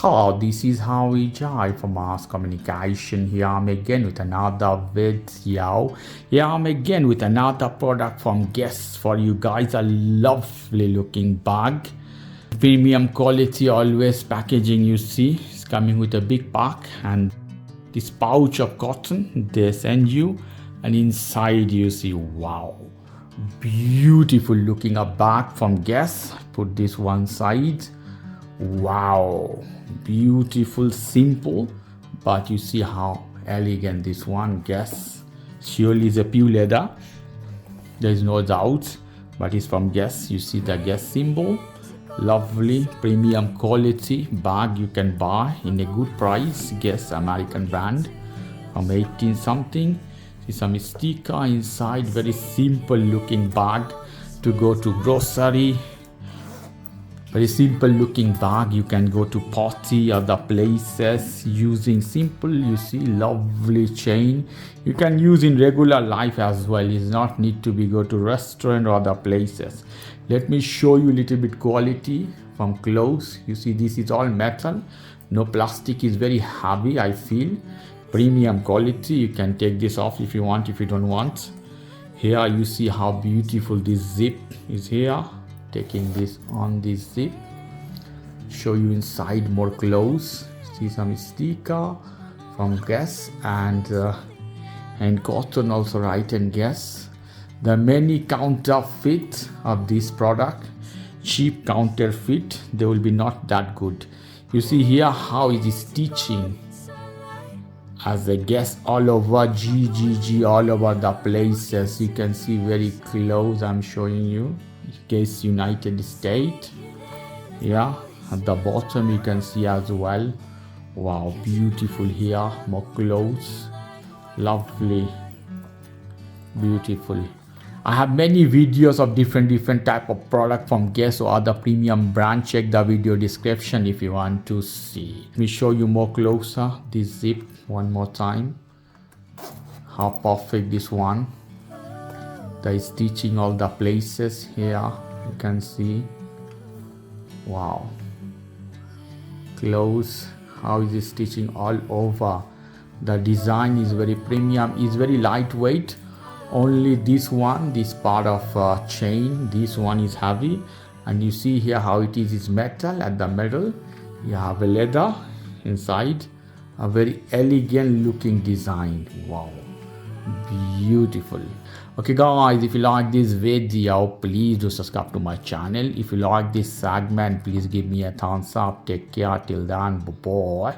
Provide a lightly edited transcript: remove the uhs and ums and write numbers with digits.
Hello, this is how we jive for mass communication. Here I'm again with another video. Here I'm again with another product from Guess for you guys. A lovely looking bag. Premium quality, always packaging you see. It's coming with a big pack and this pouch of cotton they send you, and inside you see, wow, beautiful looking a bag from Guess. Put this one side. Wow, beautiful, simple, but you see how elegant this one. Guess surely is a pure leather, there is no doubt, but it's from Guess. You see the Guess symbol. Lovely premium quality bag you can buy in a good price. Guess American brand from 18 something. See some sticker inside. Very simple looking bag to go to grocery. Very simple looking bag. You can go to party, other places using simple. You see lovely chain. You can use in regular life as well. It's not need to be go to restaurant or other places. Let me show you a little bit quality from close. You see this is all metal. No plastic. Is very heavy, I feel. Premium quality. You can take this off if you want, if you don't want. Here you see how beautiful this zip is here. Taking this on this zip, show you inside more close. See some sticker from Guess and cotton also, right? And Guess the many counterfeit of this product, cheap counterfeit, they will be not that good. You see here how it is stitching as a Guess all over GGG, all over the places. You can see very close. I'm showing you. Guess United States. Yeah, at the bottom you can see as well. Wow, beautiful here. More clothes. Lovely, beautiful. I have many videos of different type of product from Guess or other premium brand. Check the video description if you want to see. Let me show you more closer this zip one more time. How perfect this one. The stitching all the places here, you can see. Wow, close how is it stitching all over. The design is very premium, is very lightweight. Only this one, this part of chain, this one is heavy, and you see here how it is metal at the middle. You have a leather inside. A very elegant looking design. Wow, beautiful. Okay guys, if you like this video, please do subscribe to my channel. If you like this segment, please give me a thumbs up. Take care till then, bye bye.